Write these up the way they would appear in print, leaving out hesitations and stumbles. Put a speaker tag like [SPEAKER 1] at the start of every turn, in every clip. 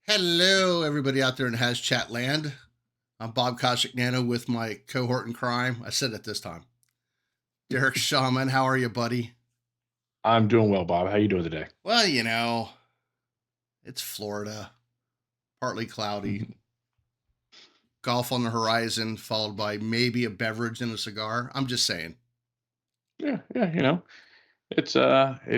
[SPEAKER 1] Hello, everybody out there in HazChat land. I'm Bob Koshik Nano with my cohort in crime. I said it this time. Derek Shaman, how are you, buddy?
[SPEAKER 2] I'm doing well, Bob. How you doing today?
[SPEAKER 1] Well, it's Florida, partly cloudy,
[SPEAKER 2] Mhm.
[SPEAKER 1] golf on the horizon, followed by maybe a beverage and a cigar. I'm just saying.
[SPEAKER 2] Yeah. It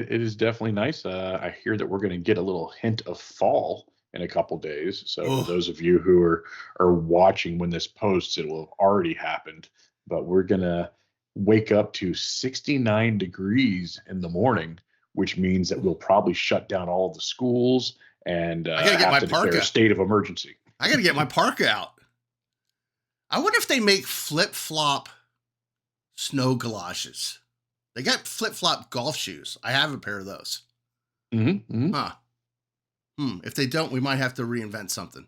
[SPEAKER 2] is definitely nice. I hear that we're going to get a little hint of fall in a couple days. So for
[SPEAKER 1] Oh,
[SPEAKER 2] those of you who are watching when this posts, it will have already happened. But we're gonna wake up to 69 degrees in the morning, which means that we'll probably shut down all of the schools and
[SPEAKER 1] I got to get
[SPEAKER 2] have
[SPEAKER 1] my
[SPEAKER 2] to declare a
[SPEAKER 1] parka.
[SPEAKER 2] state of emergency.
[SPEAKER 1] I got to get my parka out. I wonder if they make flip flop snow galoshes. They got flip flop golf shoes. I have a pair of those.
[SPEAKER 2] Hmm.
[SPEAKER 1] Huh. If they don't, we might have to reinvent something.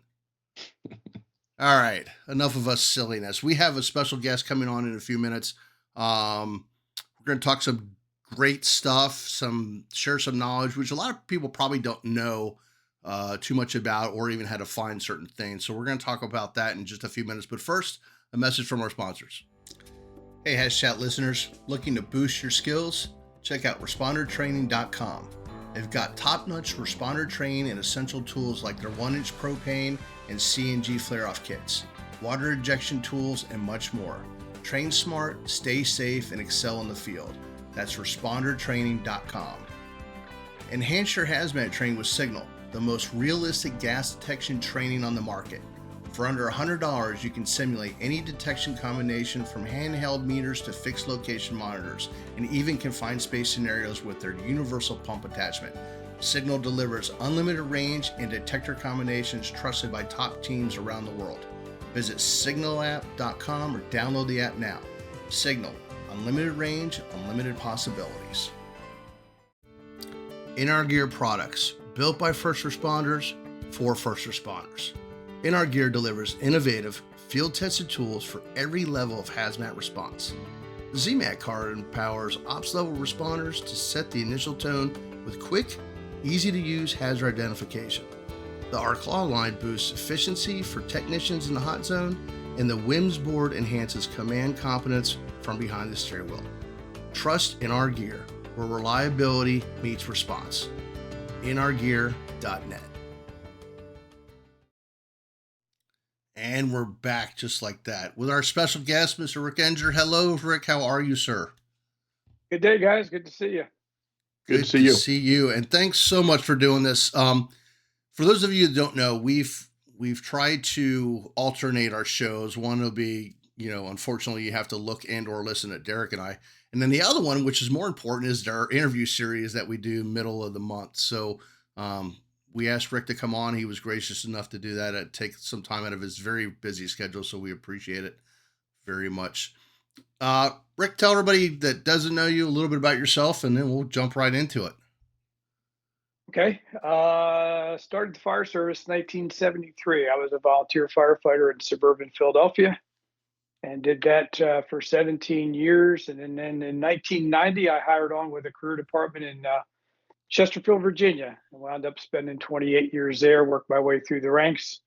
[SPEAKER 1] All right, enough of us silliness. We have a special guest coming on in a few minutes. We're going to talk some great stuff, share some knowledge, which a lot of people probably don't know too much about, or even how to find certain things. So we're going to talk about that in just a few minutes. But first, a message from our sponsors. Hey, HazChat listeners, looking to boost your skills? Check out respondertraining.com. They've got top-notch responder training and essential tools like their 1-inch propane and CNG flare-off kits, water injection tools, and much more. Train smart, stay safe, and excel in the field. That's respondertraining.com. Enhance your HazMat training with Signal, the most realistic gas detection training on the market. For under $100, you can simulate any detection combination from handheld meters to fixed location monitors, and even confined space scenarios with their universal pump attachment. Signal delivers unlimited range and detector combinations trusted by top teams around the world. Visit signalapp.com or download the app now. Signal, unlimited range, unlimited possibilities. In Our Gear products, built by first responders for first responders. In Our Gear delivers innovative, field-tested tools for every level of hazmat response. The ZMAT card empowers ops-level responders to set the initial tone with quick, easy-to-use hazard identification. The R-Claw line boosts efficiency for technicians in the hot zone, and the WIMS board enhances command competence from behind the steering wheel. Trust In Our Gear, where reliability meets response. InOurGear.net. And we're back just like that with our special guest, Mr. Rick Edinger. Hello, Rick. How are you, sir?
[SPEAKER 3] Good day, guys. Good to see you.
[SPEAKER 2] Good to
[SPEAKER 1] Good
[SPEAKER 2] see
[SPEAKER 1] to
[SPEAKER 2] you.
[SPEAKER 1] see you. And thanks so much for doing this. For those of you that don't know, we've tried to alternate our shows. One will be, unfortunately, you have to look and or listen at Derek and I. And then the other one, which is more important, is our interview series that we do middle of the month. So we asked Rick to come on. He was gracious enough to do that. It take some time out of his very busy schedule, so we appreciate it very much. Rick, tell everybody that doesn't know you a little bit about yourself, and then we'll jump right into it.
[SPEAKER 3] Okay. Started the fire service in 1973. I was a volunteer firefighter in suburban Philadelphia and did that for 17 years. And then in 1990, I hired on with a career department in Chesterfield, Virginia. I wound up spending 28 years there, worked my way through the ranks.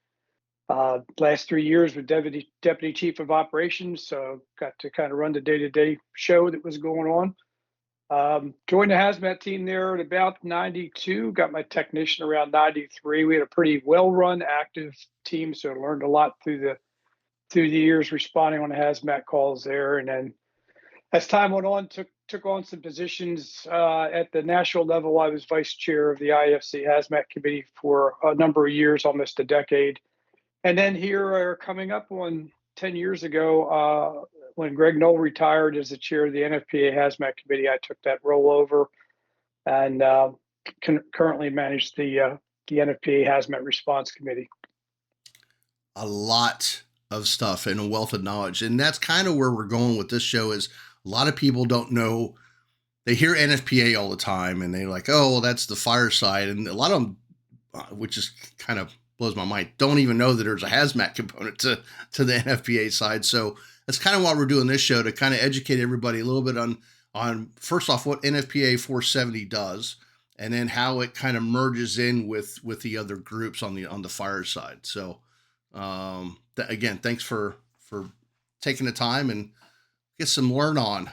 [SPEAKER 3] Last 3 years with deputy chief of operations, so got to kind of run the day-to-day show that was going on. Joined the HazMat team there at about 92, got my technician around 93. We had a pretty well-run, active team, so I learned a lot through the years responding on the HazMat calls there. And then as time went on, took on some positions at the national level. I was vice chair of the IFC HazMat committee for a number of years, almost a decade. And then here are coming up on 10 years ago, when Greg Knoll retired as the chair of the NFPA HazMat committee, I took that role over and currently manage the NFPA HazMat response committee.
[SPEAKER 1] A lot of stuff and a wealth of knowledge, and that's kind of where we're going with this show. Is a lot of people don't know. They hear NFPA all the time, and they're like, "Oh, well, that's the fire side," and a lot of them, which is kind of blows my mind, don't even know that there's a hazmat component to the NFPA side. So that's kind of why we're doing this show, to kind of educate everybody a little bit on first off what NFPA 470 does, and then how it kind of merges in with the other groups on the fire side. So again, thanks for taking the time and get some learn on.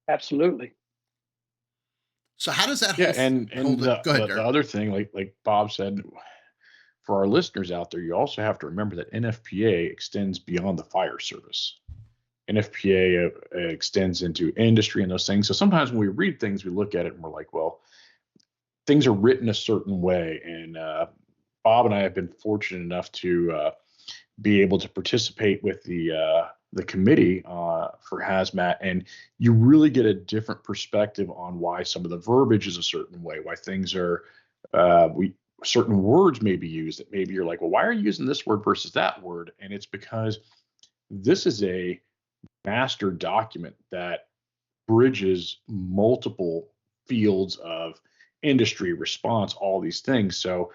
[SPEAKER 3] Absolutely.
[SPEAKER 1] So how does that
[SPEAKER 2] Yeah, and
[SPEAKER 1] go ahead,
[SPEAKER 2] the other thing, like Bob said, for our listeners out there, you also have to remember that NFPA extends beyond the fire service. NFPA extends into industry and those things. So sometimes when we read things, we look at it and we're like, well, things are written a certain way. And Bob and I have been fortunate enough to be able to participate with the committee for HazMat, and you really get a different perspective on why some of the verbiage is a certain way, why things are certain words may be used that maybe you're like, well, why are you using this word versus that word? And it's because this is a master document that bridges multiple fields of industry response, all these things. So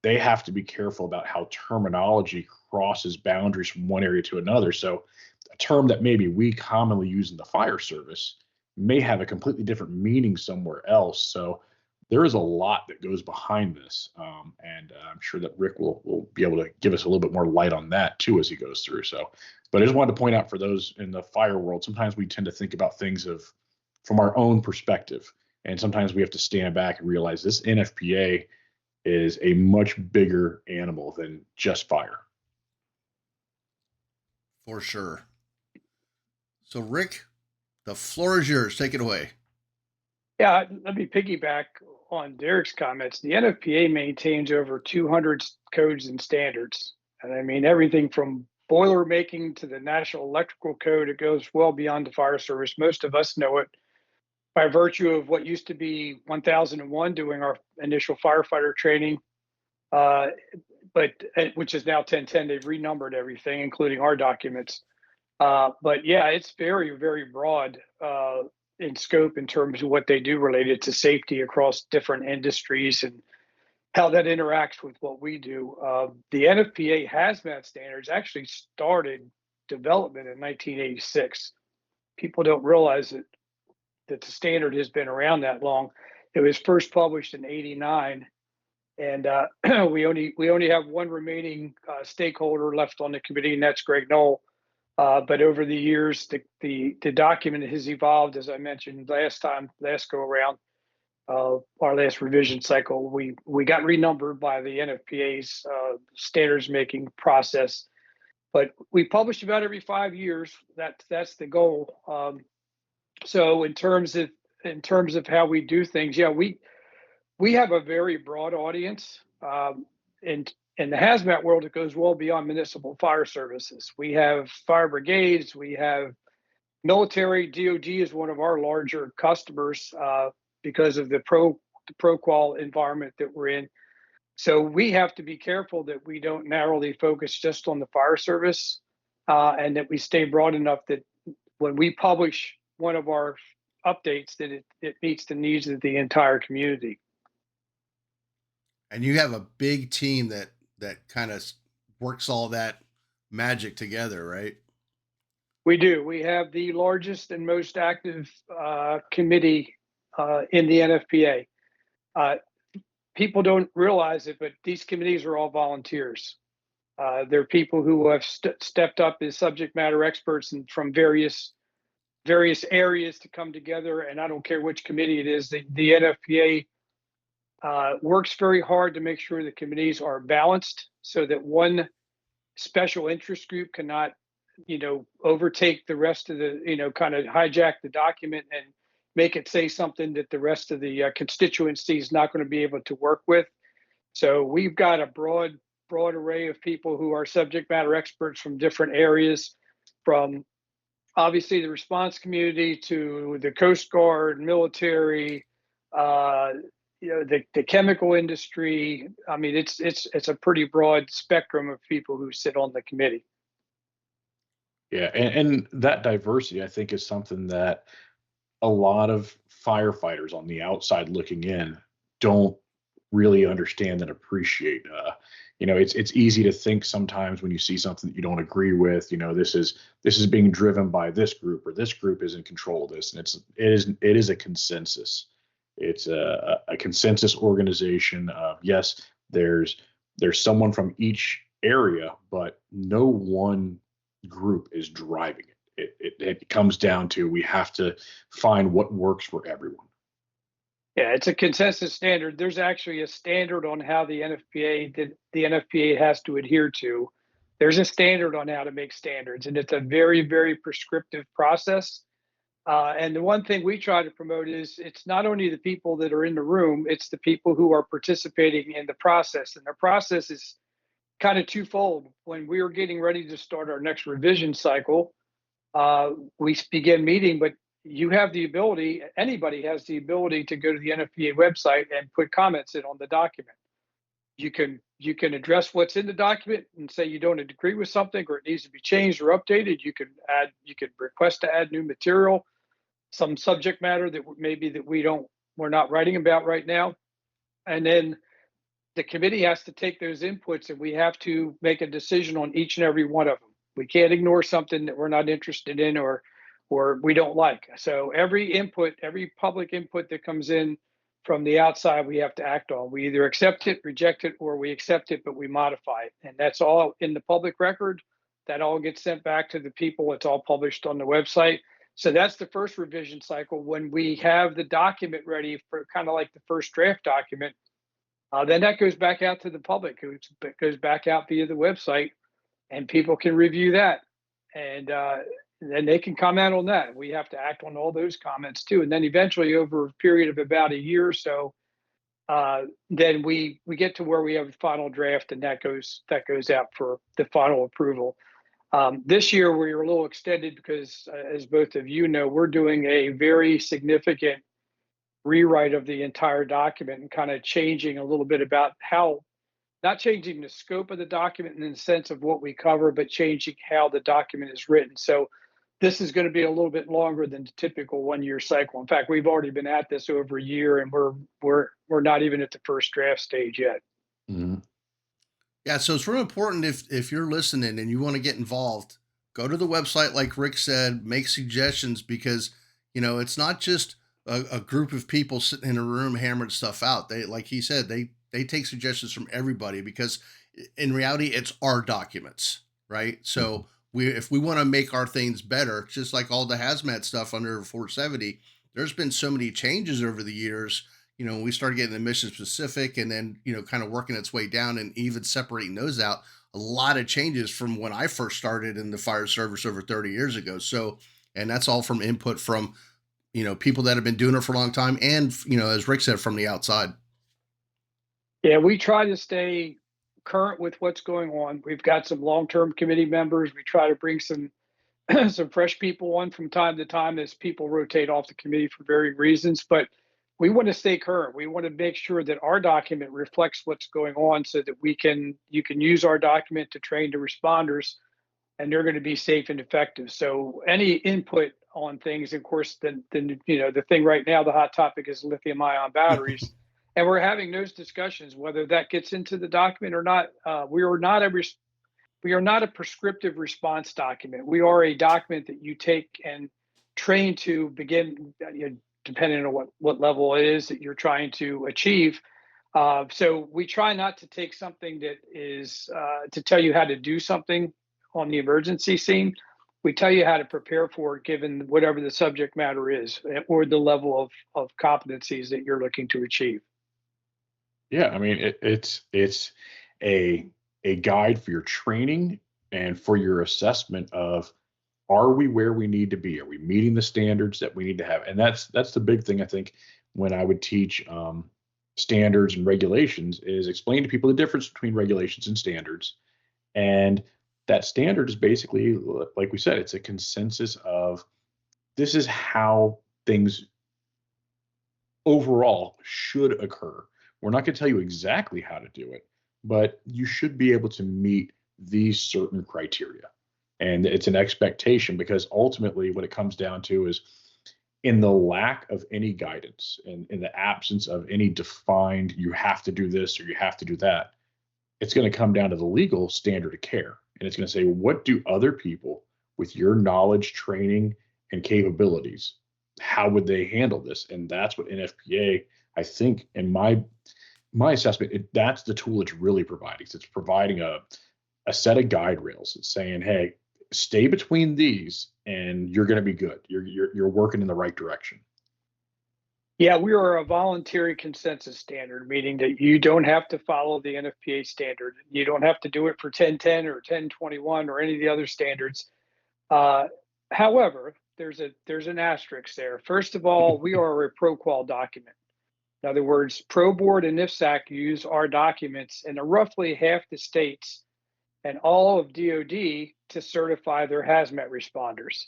[SPEAKER 2] they have to be careful about how terminology crosses boundaries from one area to another. So a term that maybe we commonly use in the fire service may have a completely different meaning somewhere else. So there is a lot that goes behind this. And I'm sure that Rick will be able to give us a little bit more light on that too as he goes through. So, but I just wanted to point out for those in the fire world, sometimes we tend to think about things from our own perspective. And sometimes we have to stand back and realize this NFPA is a much bigger animal than just fire.
[SPEAKER 1] For sure. So Rick, the floor is yours. Take it away.
[SPEAKER 3] Yeah, let me piggyback on Derek's comments. The NFPA maintains over 200 codes and standards. And I mean, everything from boiler making to the National Electrical Code, it goes well beyond the fire service. Most of us know it by virtue of what used to be 1001 doing our initial firefighter training, but which is now 1010. They've renumbered everything, including our documents. But yeah, it's very, very broad in scope in terms of what they do related to safety across different industries and how that interacts with what we do. The NFPA HazMat standards actually started development in 1986. People don't realize that the standard has been around that long. It was first published in '89, and we only have one remaining stakeholder left on the committee, and that's Greg Knoll. But over the years, the document has evolved, as I mentioned last go around, our last revision cycle. We got renumbered by the NFPA's standards making process, but we publish about every 5 years. That's the goal. So in terms of how we do things, yeah, we have a very broad audience. In the hazmat world, it goes well beyond municipal fire services. We have fire brigades, we have military. DoD is one of our larger customers because of the pro-qual environment that we're in. So we have to be careful that we don't narrowly focus just on the fire service, and that we stay broad enough that when we publish one of our updates, that it meets the needs of the entire community.
[SPEAKER 1] And you have a big team that kind of works all that magic together, right?
[SPEAKER 3] We do. We have the largest and most active committee in the NFPA. People don't realize it, but these committees are all volunteers. They're people who have stepped up as subject matter experts and from various areas to come together. And I don't care which committee it is. The NFPA works very hard to make sure the committees are balanced so that one special interest group cannot, overtake the rest of the, kind of hijack the document and make it say something that the rest of the constituency is not going to be able to work with. So we've got a broad array of people who are subject matter experts from different areas, from obviously the response community to the Coast Guard, military, the chemical industry. I mean, it's a pretty broad spectrum of people who sit on the committee.
[SPEAKER 2] Yeah, and that diversity, I think, is something that a lot of firefighters on the outside looking in don't really understand and appreciate. It's easy to think sometimes when you see something that you don't agree with. This is being driven by this group, or this group is in control of this, and it is a consensus. It's a consensus organization of, yes, there's someone from each area, but no one group is driving it. It comes down to, we have to find what works for everyone.
[SPEAKER 3] Yeah, it's a consensus standard. There's actually a standard on how the NFPA has to adhere to. There's a standard on how to make standards, and it's a very, very prescriptive process. And the one thing we try to promote is, it's not only the people that are in the room, it's the people who are participating in the process. And the process is kind of twofold. When we were getting ready to start our next revision cycle, we began meeting, but you have the ability, anybody has the ability to go to the NFPA website and put comments in on the document. You can address what's in the document and say you don't agree with something, or it needs to be changed or updated. You can request to add new material, some subject matter that maybe that we're not writing about right now. And then the committee has to take those inputs, and we have to make a decision on each and every one of them. We can't ignore something that we're not interested in or we don't like. So every input, every public input that comes in from the outside, we have to act on. We either accept it, reject it, or we accept it, but we modify it. And that's all in the public record. That all gets sent back to the people. It's all published on the website. So that's the first revision cycle. When we have the document ready for kind of like the first draft document, then that goes back out to the public. It goes back out via the website, and people can review that. And then they can comment on that. We have to act on all those comments too. And then eventually, over a period of about a year or so, then we get to where we have a final draft, and that goes out for the final approval. This year we were a little extended because, as both of you know, we're doing a very significant rewrite of the entire document and kind of changing a little bit about how, not changing the scope of the document in the sense of what we cover, but changing how the document is written. So this is going to be a little bit longer than the typical 1 year cycle. In fact, we've already been at this over a year, and we're not even at the first draft stage yet.
[SPEAKER 2] Mm-hmm.
[SPEAKER 1] Yeah, so it's really important, if you're listening and you want to get involved, go to the website, like Rick said, make suggestions, because it's not just a group of people sitting in a room hammering stuff out. They, like he said, they take suggestions from everybody, because in reality, it's our documents, right? So if we want to make our things better, just like all the HazMat stuff under 470, there's been so many changes over the years. When we started getting the mission specific, and then, kind of working its way down and even separating those out, a lot of changes from when I first started in the fire service over 30 years ago. So, and that's all from input from, people that have been doing it for a long time. And, as Rick said, from the outside.
[SPEAKER 3] Yeah, we try to stay current with what's going on. We've got some long-term committee members. We try to bring some some fresh people on from time to time as people rotate off the committee for varying reasons. But we want to stay current. We want to make sure that our document reflects what's going on, so that you can use our document to train the responders, and they're going to be safe and effective. So any input on things, of course, then the thing right now, the hot topic is lithium-ion batteries. And we're having those discussions, whether that gets into the document or not. We are not a prescriptive response document. We are a document that you take and train to begin, depending on what level it is that you're trying to achieve. So we try not to take something that is to tell you how to do something on the emergency scene. We tell you how to prepare for it, given whatever the subject matter is, or the level of competencies that you're looking to achieve.
[SPEAKER 2] Yeah, I mean, it's a guide for your training and for your assessment of, are we where we need to be? Are we meeting the standards that we need to have? And that's the big thing, I think, when I would teach standards and regulations, is explain to people the difference between regulations and standards. And that standard is basically, like we said, it's a consensus of, this is how things overall should occur. We're not going to tell you exactly how to do it, but you should be able to meet these certain criteria. And it's an expectation, because ultimately what it comes down to is, in the lack of any guidance and in the absence of any defined, you have to do this or you have to do that, it's going to come down to the legal standard of care. And it's going to say, what do other people with your knowledge, training, and capabilities, how would they handle this? And that's what NFPA, I think, in my assessment, that's the tool it's really providing. It's providing a set of guide rails. It's saying, hey, stay between these and you're going to be good. You're working in the right direction.
[SPEAKER 3] Yeah, we are a voluntary consensus standard, meaning that you don't have to follow the NFPA standard. You don't have to do it for 1010 or 1021 or any of the other standards. However, there's an asterisk there. First of all, we are a ProQual document. In other words, ProBoard and NFSAC use our documents in roughly half the states and all of DoD to certify their HazMat responders.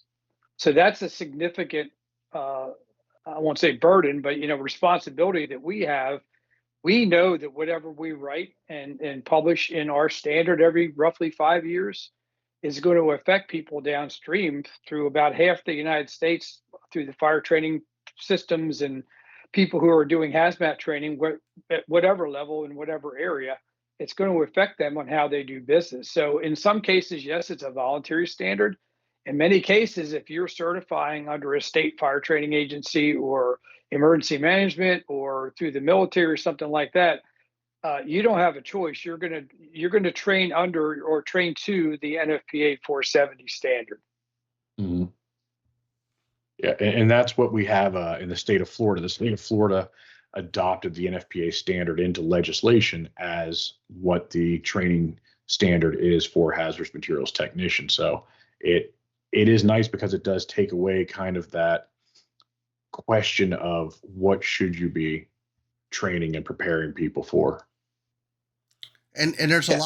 [SPEAKER 3] So that's a significant, I won't say burden, but responsibility that we have. We know that whatever we write and publish in our standard every roughly 5 years is going to affect people downstream through about half the United States through the fire training systems and people who are doing hazmat training at whatever level in whatever area. It's going to affect them on how they do business. So in some cases, yes, it's a voluntary standard. In many cases, if you're certifying under a state fire training agency or emergency management or through the military or something like that, you don't have a choice. You're gonna train under or train to the NFPA 470 standard.
[SPEAKER 2] Mm-hmm. Yeah, and that's what we have in the state of Florida. The state of Florida adopted the NFPA standard into legislation as what the training standard is for hazardous materials technicians. So it is nice because it does take away kind of that question of what should you be training and preparing people for.
[SPEAKER 1] And there's a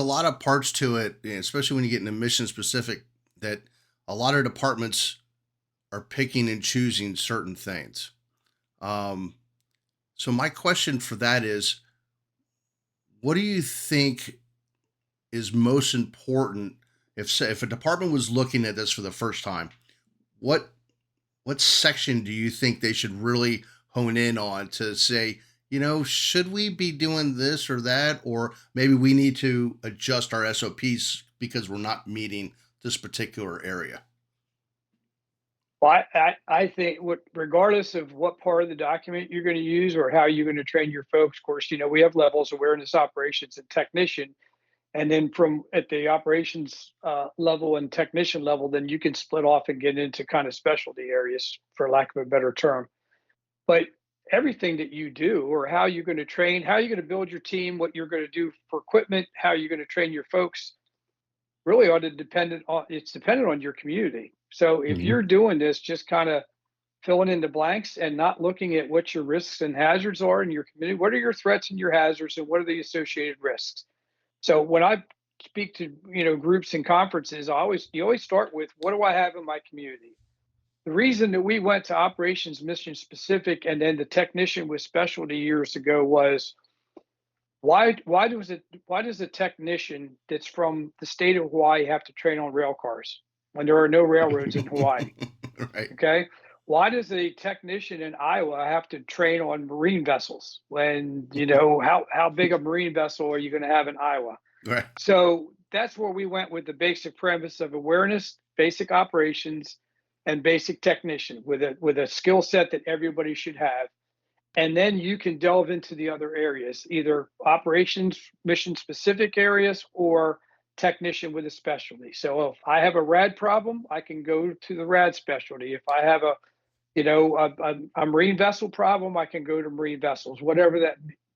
[SPEAKER 1] lot of parts to it, especially when you get into mission specific, that a lot of departments are picking and choosing certain things. So my question for that is, what do you think is most important if a department was looking at this for the first time? What section do you think they should really hone in on to say, should we be doing this or that, or maybe we need to adjust our SOPs because we're not meeting this particular area?
[SPEAKER 3] Well, I think regardless of what part of the document you're going to use or how you're going to train your folks, of course, we have levels: awareness, operations, and technician. And then from at the operations level and technician level, then you can split off and get into kind of specialty areas, for lack of a better term. But everything that you do, or how you're going to train, how you're going to build your team, what you're going to do for equipment, how you're going to train your folks, really dependent on your community. So if you're doing this, just kind of filling in the blanks and not looking at what your risks and hazards are in your community, what are your threats and your hazards, and what are the associated risks? So when I speak to groups and conferences, you always start with, what do I have in my community? The reason that we went to operations mission specific and then the technician with specialty years ago was, why does a technician that's from the state of Hawaii have to train on rail cars when there are no railroads in Hawaii?
[SPEAKER 1] Right.
[SPEAKER 3] Okay. Why does a technician in Iowa have to train on marine vessels when how big a marine vessel are you going to have in Iowa?
[SPEAKER 1] Right.
[SPEAKER 3] So that's where we went with the basic premise of awareness, basic operations, and basic technician with a skill set that everybody should have. And then you can delve into the other areas, either operations, mission specific areas, or technician with a specialty. So if I have a rad problem, I can go to the rad specialty. If I have a marine vessel problem, I can go to marine vessels, whatever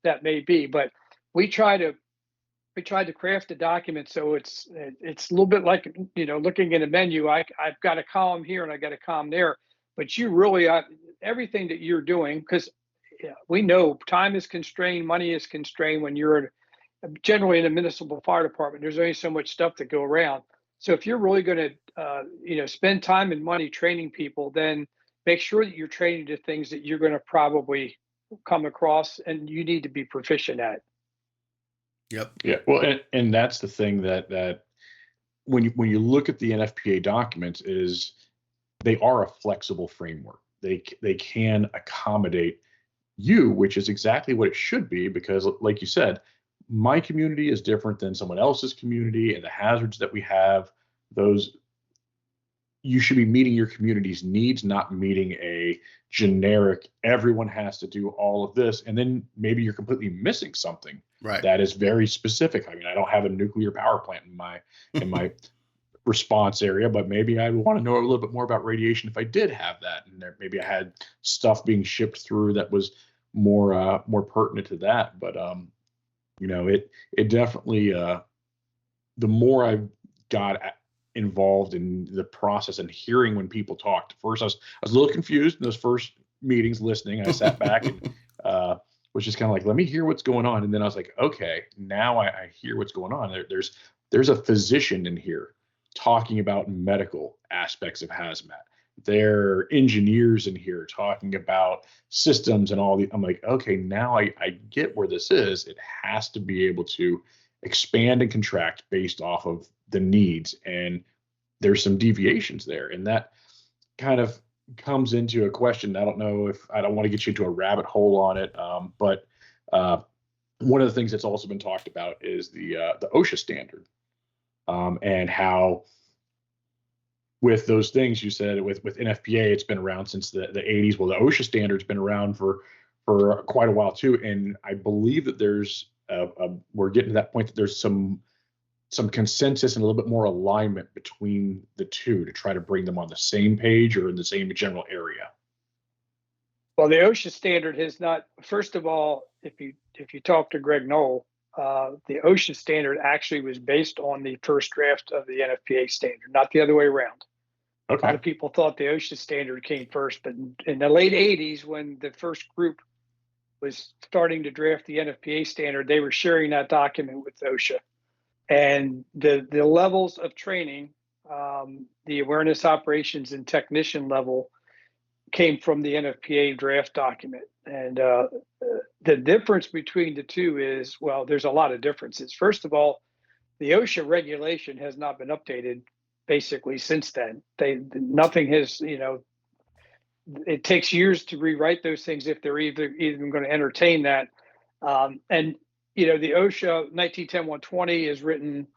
[SPEAKER 3] that may be. But we tried to craft a document so it's a little bit like looking at a menu. I've got a column here and I got a column there, but you really everything that you're doing, because we know time is constrained, money is constrained when you're generally in a municipal fire department. There's only so much stuff to go around. So if you're really going to spend time and money training people, then make sure that you're training to things that you're going to probably come across and you need to be proficient at.
[SPEAKER 2] Yep. Yeah. Well, and that's the thing that when you look at the NFPA documents, is they are a flexible framework. They can accommodate you, which is exactly what it should be, because like you said, my community is different than someone else's community, and the hazards that we have, those you should be meeting your community's needs, not meeting a generic, everyone has to do all of this. And then maybe you're completely missing something
[SPEAKER 1] Right.
[SPEAKER 2] that is very specific. I mean, I don't have a nuclear power plant in my response area, but maybe I want to know a little bit more about radiation if I did have that. And maybe I had stuff being shipped through that was more pertinent to that. But it definitely the more I've got involved in the process and hearing when people talked. First, I was a little confused in those first meetings listening. I sat back and was just kind of like, let me hear what's going on. And then I was like, okay, now I hear what's going on. There's a physician in here talking about medical aspects of hazmat. There are engineers in here talking about systems and all the. I'm like, okay, now I get where this is. It has to be able to expand and contract based off of the needs, and there's some deviations there, and that kind of comes into a question. I don't know if I don't want to get you into a rabbit hole on it, but one of the things that's also been talked about is the OSHA standard, and how with those things you said with NFPA, it's been around since the 80s. Well, the OSHA standard's been around for quite a while too, and I believe that there's we're getting to that point that there's some consensus and a little bit more alignment between the two to try to bring them on the same page or in the same general area.
[SPEAKER 3] Well, the OSHA standard has not. First of all, if you talk to Greg Knoll, the OSHA standard actually was based on the first draft of the NFPA standard, not the other way around.
[SPEAKER 2] Okay.
[SPEAKER 3] A lot of people thought the OSHA standard came first, but in the late 80s, when the first group was starting to draft the NFPA standard, they were sharing that document with OSHA. And the levels of training, the awareness, operations, and technician level came from the NFPA draft document. And the difference between the two is, well, there's a lot of differences. First of all, the OSHA regulation has not been updated basically since then. Nothing has, it takes years to rewrite those things if they're even going to entertain that. And the OSHA 1910-120 is written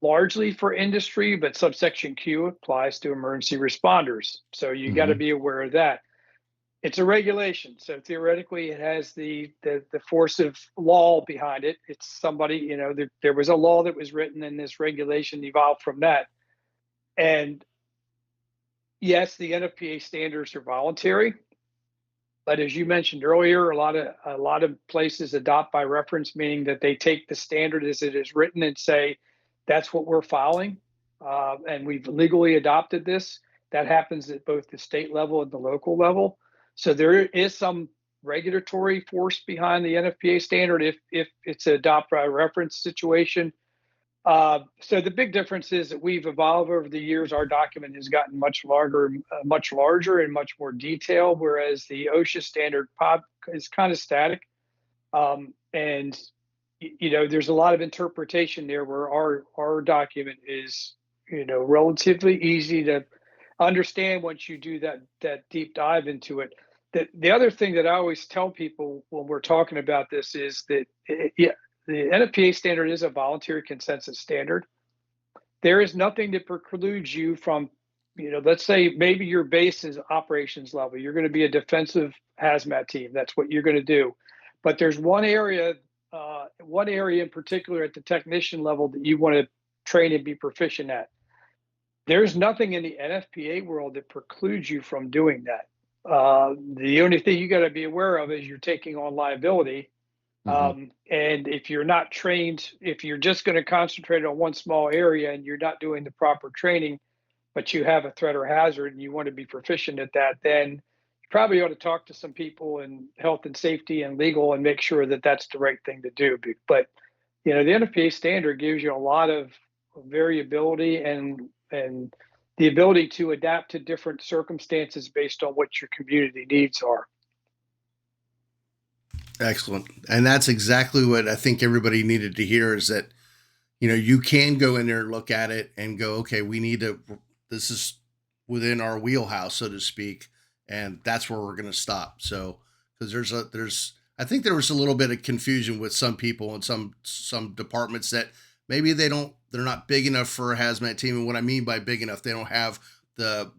[SPEAKER 3] largely for industry, but subsection Q applies to emergency responders. So you got to be aware of that. It's a regulation, so theoretically it has the force of law behind it. It's somebody, there was a law that was written, and this regulation evolved from that. And yes, the NFPA standards are voluntary, but as you mentioned earlier, a lot of places adopt by reference, meaning that they take the standard as it is written and say, that's what we're following, and we've legally adopted this. That happens at both the state level and the local level. So there is some regulatory force behind the NFPA standard if it's an adopt by reference situation. So the big difference is that we've evolved over the years. Our document has gotten much larger and much more detailed, whereas the OSHA standard POB is kind of static. And there's a lot of interpretation there, where our document is relatively easy to understand once you do that deep dive into it. The other thing that I always tell people when we're talking about this is that the NFPA standard is a voluntary consensus standard. There is nothing that precludes you from, let's say maybe your base is operations level. You're going to be a defensive hazmat team. That's what you're going to do. But there's one area in particular at the technician level that you want to train and be proficient at. There's nothing in the NFPA world that precludes you from doing that. The only thing you got to be aware of is you're taking on liability. And if you're not trained, if you're just going to concentrate on one small area and you're not doing the proper training, but you have a threat or hazard and you want to be proficient at that, then you probably ought to talk to some people in health and safety and legal and make sure that that's the right thing to do. But, the NFPA standard gives you a lot of variability and the ability to adapt to different circumstances based on what your community needs are.
[SPEAKER 1] Excellent. And that's exactly what I think everybody needed to hear, is that, you can go in there and look at it and go, okay, this is within our wheelhouse, so to speak. And that's where we're going to stop. So, because I think there was a little bit of confusion with some people and some departments that maybe they don't they're not big enough for a hazmat team. And what I mean by big enough, they don't have the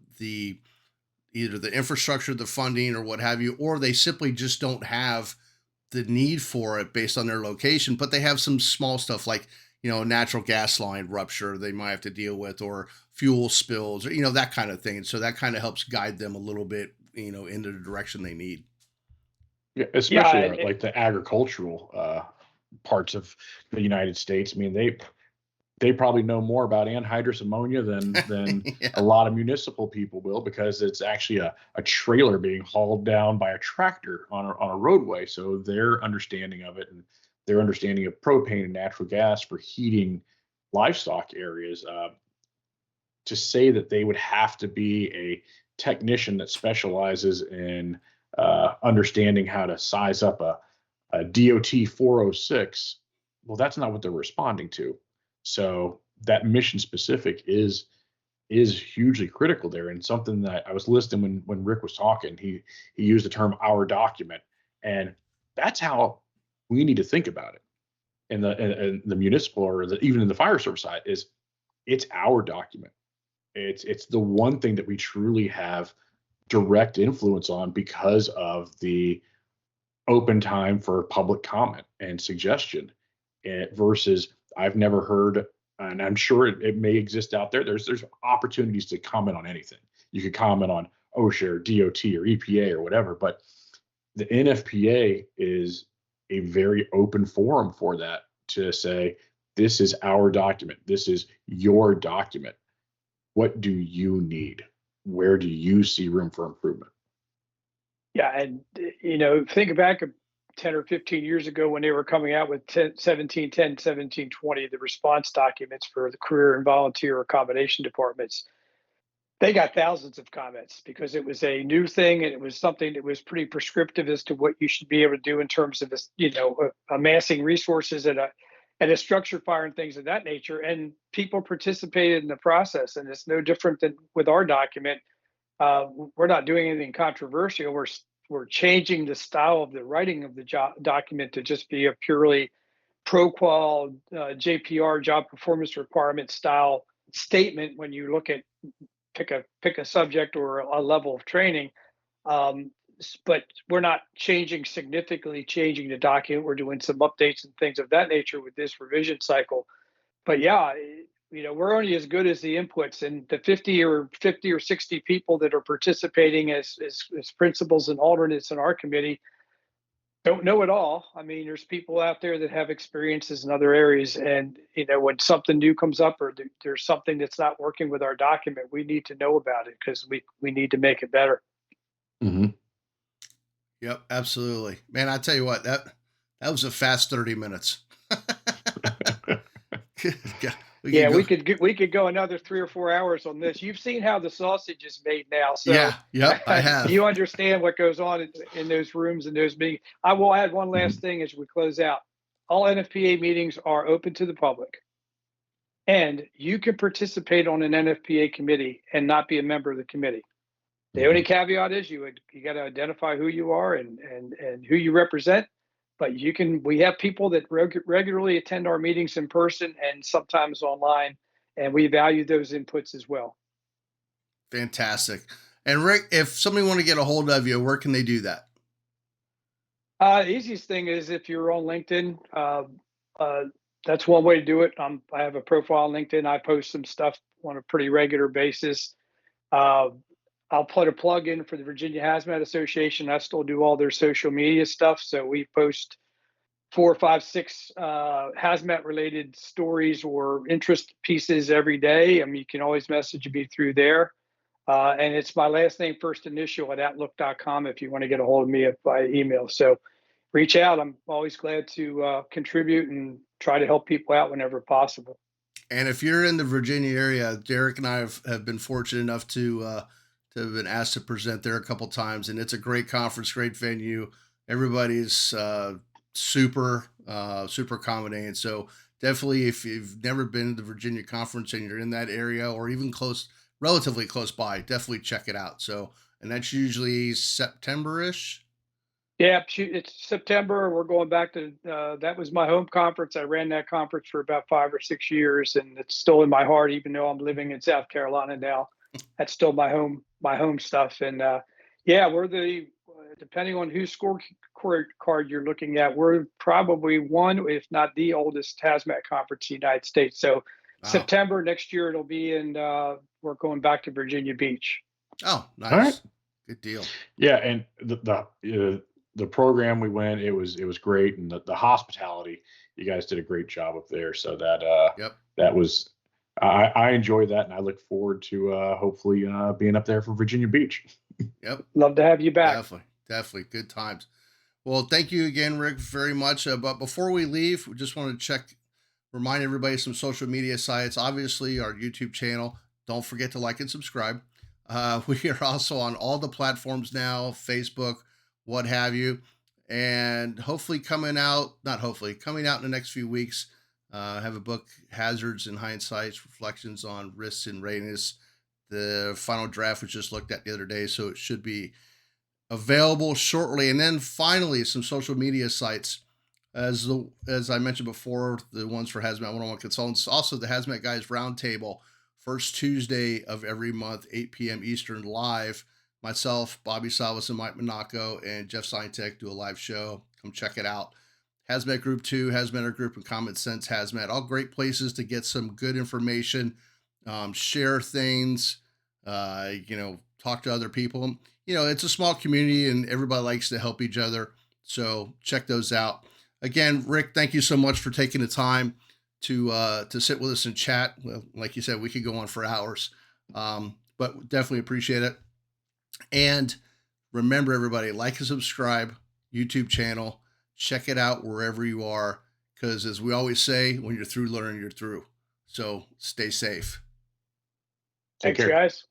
[SPEAKER 1] either the infrastructure, the funding, or what have you, or they simply just don't have the need for it based on their location. But they have some small stuff like, natural gas line rupture they might have to deal with, or fuel spills, or that kind of thing. And so that kind of helps guide them a little bit, into the direction they need.
[SPEAKER 2] Yeah,
[SPEAKER 3] Yeah,
[SPEAKER 2] especially like the agricultural parts of the United States. I mean, they probably know more about anhydrous ammonia than
[SPEAKER 1] Yeah.
[SPEAKER 2] a lot of municipal people will, because it's actually a trailer being hauled down by a tractor on a roadway. So their understanding of it, and their understanding of propane and natural gas for heating livestock areas, to say that they would have to be a technician that specializes in understanding how to size up a DOT 406, well, that's not what they're responding to. So that mission specific is hugely critical there, and something that I was listening when Rick was talking. He used the term "our document," and that's how we need to think about it. And the municipal, or even in the fire service side, is it's our document. It's the one thing that we truly have direct influence on, because of the open time for public comment and suggestion, versus I've never heard, and I'm sure it may exist out there. There's opportunities to comment on anything. You could comment on OSHA or DOT or EPA or whatever, but the NFPA is a very open forum for that, to say, this is our document. This is your document. What do you need? Where do you see room for improvement?
[SPEAKER 3] Yeah, and think back 10 or 15 years ago when they were coming out with 1710, 1720, the response documents for the career and volunteer accommodation departments. They got thousands of comments because it was a new thing, and it was something that was pretty prescriptive as to what you should be able to do in terms of this, amassing resources at a structured fire and things of that nature. And people participated in the process, and it's no different than with our document. We're not doing anything controversial. We're changing the style of the writing of the document to just be a purely pro-qual JPR, job performance requirement style statement. When you look at pick a subject or a level of training, but we're not significantly changing the document. We're doing some updates and things of that nature with this revision cycle. But yeah, we're only as good as the inputs, and the 50 or 60 people that are participating as principals and alternates in our committee don't know it all. I mean, there's people out there that have experiences in other areas, and when something new comes up, or there's something that's not working with our document, we need to know about it, because we need to make it better.
[SPEAKER 2] Mm-hmm.
[SPEAKER 1] Yep, absolutely, man. I tell you what, that was a fast 30 minutes.
[SPEAKER 3] We could go another 3 or 4 hours on this. You've seen how the sausage is made now, so
[SPEAKER 1] yeah, yep, I have.
[SPEAKER 3] You understand what goes on in those rooms and those meetings. I will add one last thing as we close out. All NFPA meetings are open to the public, and you can participate on an NFPA committee and not be a member of the committee. The only caveat is you got to identify who you are and who you represent. But we have people that regularly attend our meetings in person and sometimes online, and we value those inputs as well.
[SPEAKER 1] Fantastic. And Rick, if somebody want to get a hold of you, where can they do that?
[SPEAKER 3] The easiest thing is if you're on LinkedIn. That's one way to do it. I have a profile on LinkedIn. I post some stuff on a pretty regular basis. I'll put a plug in for the Virginia HazMat Association. I still do all their social media stuff. So we post 4, 5, 6 HazMat related stories or interest pieces every day. I mean, you can always message me through there. And it's my last name, first initial at outlook.com if you want to get a hold of me by email. So reach out. I'm always glad to contribute and try to help people out whenever possible.
[SPEAKER 1] And if you're in the Virginia area, Derek and I have been fortunate enough to have been asked to present there a couple times, and it's a great conference, great venue. Everybody's super accommodating. So definitely, if you've never been to the Virginia conference and you're in that area or even relatively close by, definitely check it out. So, and that's usually September-ish.
[SPEAKER 3] Yeah, it's September. We're going back to that was my home conference. I ran that conference for about 5 or 6 years, and it's still in my heart, even though I'm living in South Carolina now. That's still my home stuff. And yeah, we're the depending on whose card you're looking at, we're probably one, if not the oldest hazmat conference in the United States. So
[SPEAKER 1] Wow.
[SPEAKER 3] September next year it'll be in. We're going back to Virginia Beach.
[SPEAKER 1] Oh,
[SPEAKER 2] All right.
[SPEAKER 1] nice. Good deal.
[SPEAKER 2] Yeah, and the program we went, it was great, and the hospitality, you guys did a great job up there. So
[SPEAKER 1] Yep.
[SPEAKER 2] that was I enjoyed that, and I look forward to hopefully being up there for Virginia Beach.
[SPEAKER 1] Yep.
[SPEAKER 3] Love to have you back.
[SPEAKER 1] Definitely. Definitely. Good times. Well, thank you again, Rick, very much. But before we leave, we just want to remind everybody some social media sites. Obviously, our YouTube channel. Don't forget to like and subscribe. We are also on all the platforms now, Facebook, what have you. And hopefully coming out in the next few weeks, have a book, Hazards and Hindsights, Reflections on Risks and Readiness. The final draft was just looked at the other day, so it should be available shortly. And then finally, some social media sites. As I mentioned before, the ones for Hazmat 101 consultants, also the Hazmat Guys Roundtable, first Tuesday of every month, 8 p.m. Eastern, live. Myself, Bobby Salvas, and Mike Monaco, and Jeff Scientech do a live show. Come check it out. Hazmat Group 2, Hazmat Group, and Common Sense Hazmat, all great places to get some good information, share things, talk to other people. It's a small community and everybody likes to help each other. So check those out. Again, Rick, thank you so much for taking the time to sit with us and chat. Well, like you said, we could go on for hours, but definitely appreciate it. And remember, everybody, like and subscribe, YouTube channel. Check it out wherever you are, because as we always say, when you're through learning, you're through. So stay safe.
[SPEAKER 2] Take
[SPEAKER 3] Thanks,
[SPEAKER 2] care.
[SPEAKER 3] guys.